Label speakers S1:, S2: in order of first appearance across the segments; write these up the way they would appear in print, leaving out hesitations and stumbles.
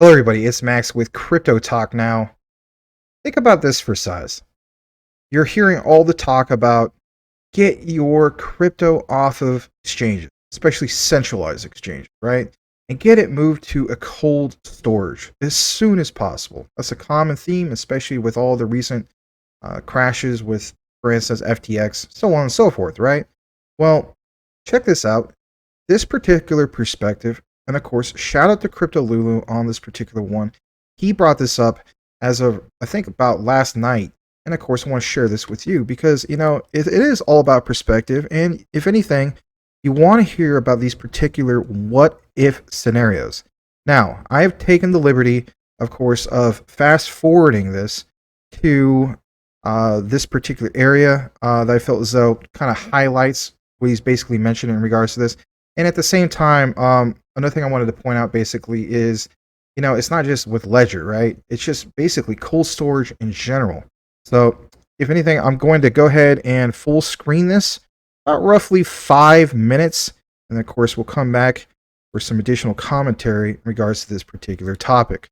S1: Hello everybody, it's Max with Crypto Talk now. Think about this for size. You're hearing all the talk about get your crypto off of exchanges, especially centralized exchanges, right? And get it moved to a cold storage as soon as possible. That's a common theme, especially with all the recent crashes with, for instance, FTX, so on and so forth, right? Well, check this out. This particular perspective, and of course, shout out to Crypto Lulu on this particular one. He brought this up as of, I think, about last night. And of course, I want to share this with you because, it is all about perspective. And if anything, you want to hear about these particular what if scenarios. Now, I have taken the liberty, of course, of fast forwarding this to this particular area that I felt as though kind of highlights what he's basically mentioned in regards to this. And at the same time, another thing I wanted to point out basically is, it's not just with Ledger, right? It's just basically cold storage in general. So if anything, I'm going to go ahead and full screen this about roughly 5 minutes. And of course, we'll come back for some additional commentary in regards to this particular topic.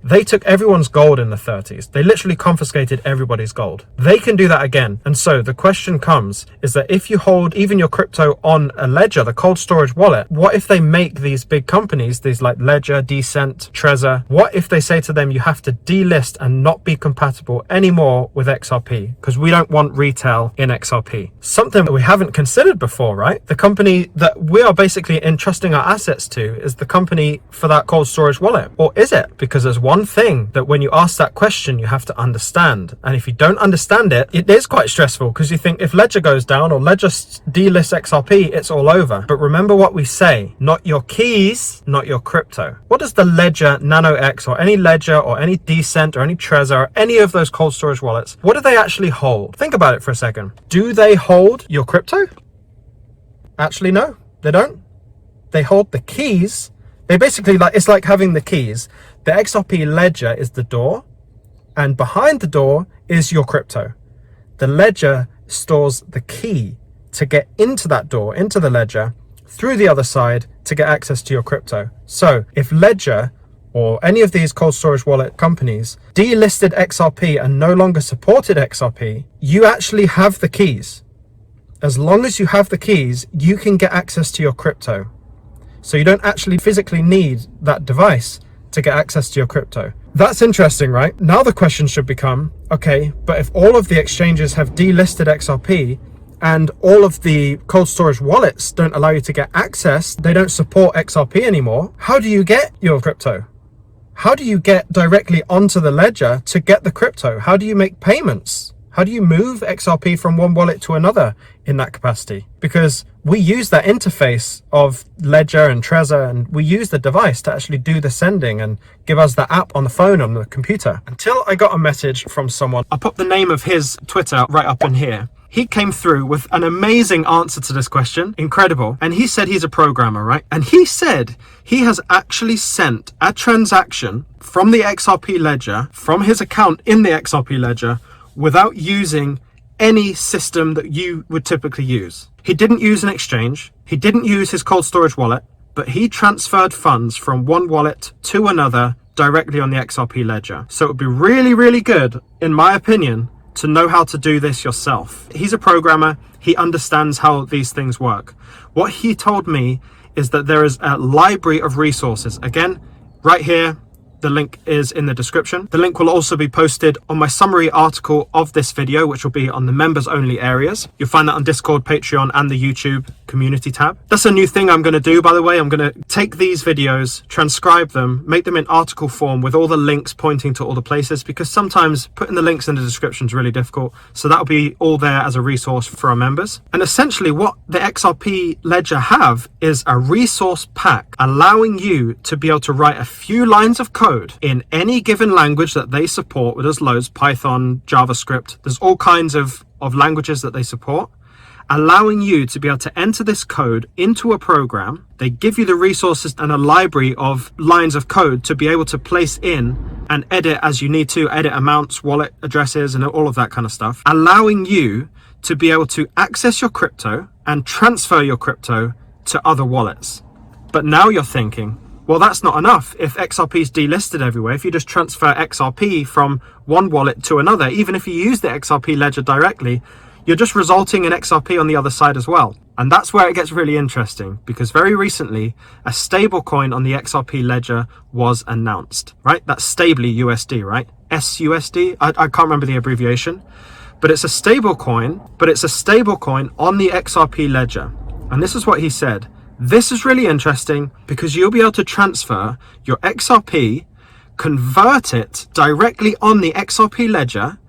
S2: They took everyone's gold in the 30s. They literally confiscated everybody's gold. They can do that again. And so the question comes is that if you hold even your crypto on a Ledger, the cold storage wallet, what if they make these big companies, these like Ledger, Decent, Trezor, what if they say to them, you have to delist and not be compatible anymore with XRP because we don't want retail in XRP? Something that we haven't considered before, right? The company that we are basically entrusting our assets to is the company for that cold storage wallet. Or is it? Because there's one thing that when you ask that question, you have to understand. And if you don't understand it, it is quite stressful because you think if Ledger goes down or Ledger delists XRP, it's all over. But remember what we say, not your keys, not your crypto. What does the Ledger Nano X or any Ledger or any Decent or any Trezor or any of those cold storage wallets, what do they actually hold? Think about it for a second. Do they hold your crypto? Actually, no, they don't. They hold the keys. They basically, it's like having the keys. The XRP ledger is the door, and behind the door is your crypto. The ledger stores the key to get into that door, into the ledger, through the other side to get access to your crypto. So if Ledger or any of these cold storage wallet companies delisted XRP and no longer supported XRP, you actually have the keys. As long as you have the keys, you can get access to your crypto. So you don't actually physically need that device to get access to your crypto. That's interesting, right? Now the question should become, okay, but if all of the exchanges have delisted XRP and all of the cold storage wallets don't allow you to get access, they don't support XRP anymore, how do you get your crypto? How do you get directly onto the ledger to get the crypto? How do you make payments? How do you move XRP from one wallet to another in that capacity? Because we use that interface of Ledger and Trezor, and we use the device to actually do the sending and give us the app on the phone, on the computer. Until I got a message from someone. I put the name of his Twitter right up in here. He came through with an amazing answer to this question. Incredible. And he said he's a programmer, right? And he said he has actually sent a transaction from the XRP ledger, from his account in the XRP ledger, without using any system that you would typically use. He didn't use an exchange. He didn't use his cold storage wallet, but he transferred funds from one wallet to another directly on the XRP ledger. So it would be really, really good, in my opinion, to know how to do this yourself. He's a programmer. He understands how these things work. What he told me is that there is a library of resources. Again, right here, the link is in the description. The link will also be posted on my summary article of this video, which will be on the members only areas. You'll find that on Discord, Patreon, and the YouTube community tab. That's a new thing I'm going to do, by the way. I'm going to take these videos, transcribe them, make them in article form with all the links pointing to all the places, because sometimes putting the links in the description is really difficult. So that'll be all there as a resource for our members. And essentially what the XRP ledger have is a resource pack allowing you to be able to write a few lines of code in any given language that they support. There's loads, Python, JavaScript, there's all kinds of languages that they support, allowing you to be able to enter this code into a program. They give you the resources and a library of lines of code to be able to place in and edit as you need to, edit amounts, wallet addresses, and all of that kind of stuff, allowing you to be able to access your crypto and transfer your crypto to other wallets. But now you're thinking, Well, that's not enough. If XRP is delisted everywhere, if you just transfer XRP from one wallet to another, even if you use the XRP ledger directly, you're just resulting in XRP on the other side as well. And that's where it gets really interesting, because very recently, a stable coin on the XRP ledger was announced, right? That's stably USD, right? SUSD? I can't remember the abbreviation, but it's a stable coin, on the XRP ledger. And this is what he said. This is really interesting because you'll be able to transfer your XRP, convert it directly on the XRP ledger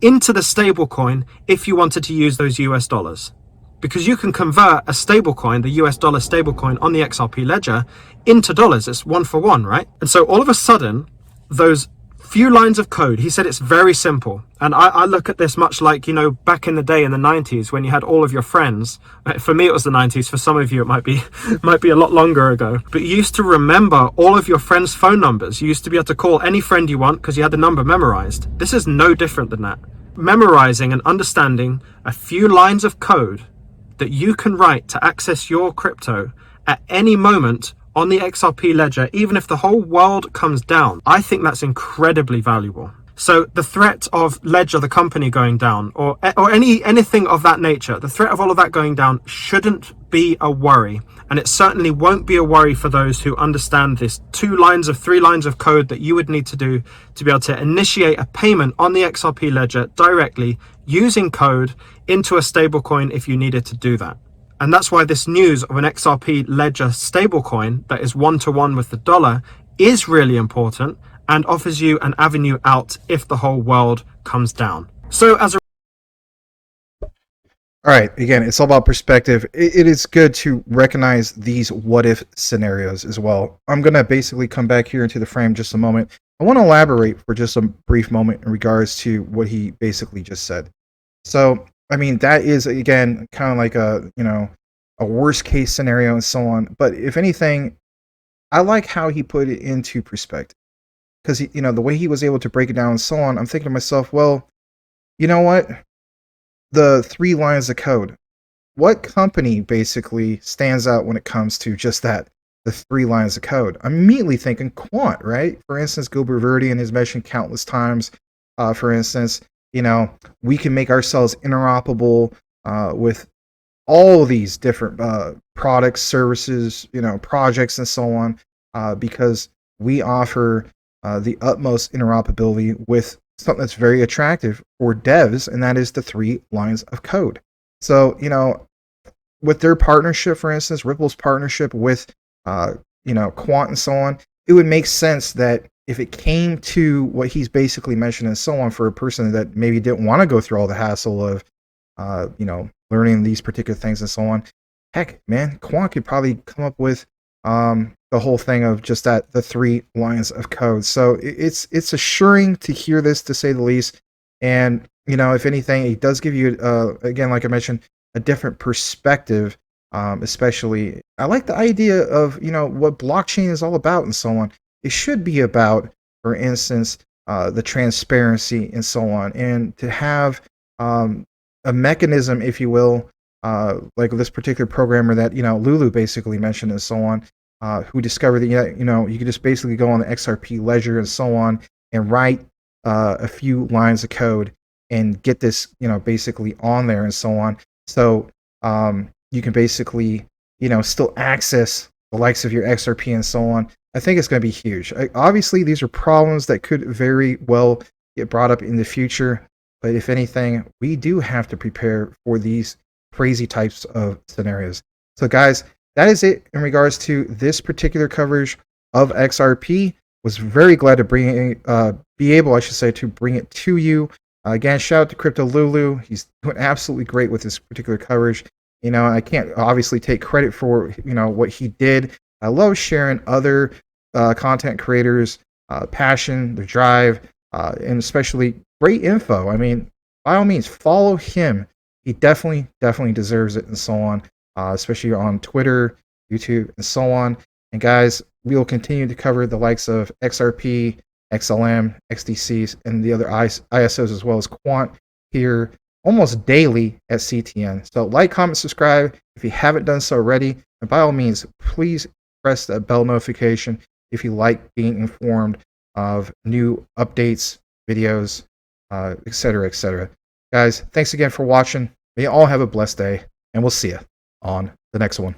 S2: into the stablecoin if you wanted to use those US dollars. Because you can convert a stablecoin, the US dollar stablecoin on the XRP ledger, into dollars. It's 1-for-1, right? And so all of a sudden, those few lines of code, he said it's very simple. And I look at this much like, you know, back in the day in the 90s when you had all of your friends. For me, it was the 90s. For some of you, it might be a lot longer ago. But you used to remember all of your friends' phone numbers. You used to be able to call any friend you want because you had the number memorized. This is no different than that. Memorizing and understanding a few lines of code that you can write to access your crypto at any moment on the XRP ledger, even if the whole world comes down. I think that's incredibly valuable. So the threat of Ledger, the company, going down, or anything of that nature, the threat of all of that going down shouldn't be a worry. And it certainly won't be a worry for those who understand this 3 lines of code that you would need to do to be able to initiate a payment on the XRP ledger directly using code into a stablecoin if you needed to do that. And that's why this news of an XRP ledger stablecoin that is 1-to-1 with the dollar is really important and offers you an avenue out if the whole world comes down. So as a
S1: All right, again, it's all about perspective. It is good to recognize these what-if scenarios as well. I'm going to basically come back here into the frame just a moment. I want to elaborate for just a brief moment in regards to what he basically just said. So, I mean, that is, again, kind of like a worst-case scenario and so on. But if anything, I like how he put it into perspective. Because, the way he was able to break it down and so on, I'm thinking to myself, well, you know what? The 3 lines of code. What company basically stands out when it comes to just that, the 3 lines of code? I'm immediately thinking Quant, right? For instance, Gilbert Verdian has mentioned countless times, for instance, we can make ourselves interoperable with all of these different products, services, projects, and so on, because we offer the utmost interoperability with something that's very attractive for devs, and that is the 3 lines of code. So, with their partnership, for instance, Ripple's partnership with, Quant and so on, it would make sense that if it came to what he's basically mentioned and so on, for a person that maybe didn't want to go through all the hassle of, learning these particular things and so on, heck, man, Quant could probably come up with the whole thing of just the 3 lines of code. So it's assuring to hear this, to say the least. And, if anything, it does give you, again, like I mentioned, a different perspective. Especially, I like the idea of, what blockchain is all about and so on. It should be about, for instance, the transparency and so on. And to have a mechanism, if you will, like this particular programmer that, Lulu basically mentioned and so on, who discovered that, you could just basically go on the XRP ledger and so on and write a few lines of code and get this, basically on there and so on. So you can basically, still access the likes of your XRP and so on. I think it's going to be huge. Obviously, these are problems that could very well get brought up in the future. But if anything, we do have to prepare for these crazy types of scenarios. So guys, that is it in regards to this particular coverage of XRP. Was very glad to be able to bring it to you. Again, shout out to Crypto Lulu. He's doing absolutely great with this particular coverage. I can't obviously take credit for what he did. I love sharing other content creators' passion, their drive, and especially great info. I mean, by all means, follow him. He definitely deserves it and so on. Especially on Twitter, YouTube, and so on. And guys, we will continue to cover the likes of XRP, XLM, XDCs, and the other ISOs as well as Quant here almost daily at CTN. So like, comment, subscribe if you haven't done so already. And by all means, please press that bell notification if you like being informed of new updates, videos, etc., etc. Guys, thanks again for watching. May you all have a blessed day, and we'll see you on the next one.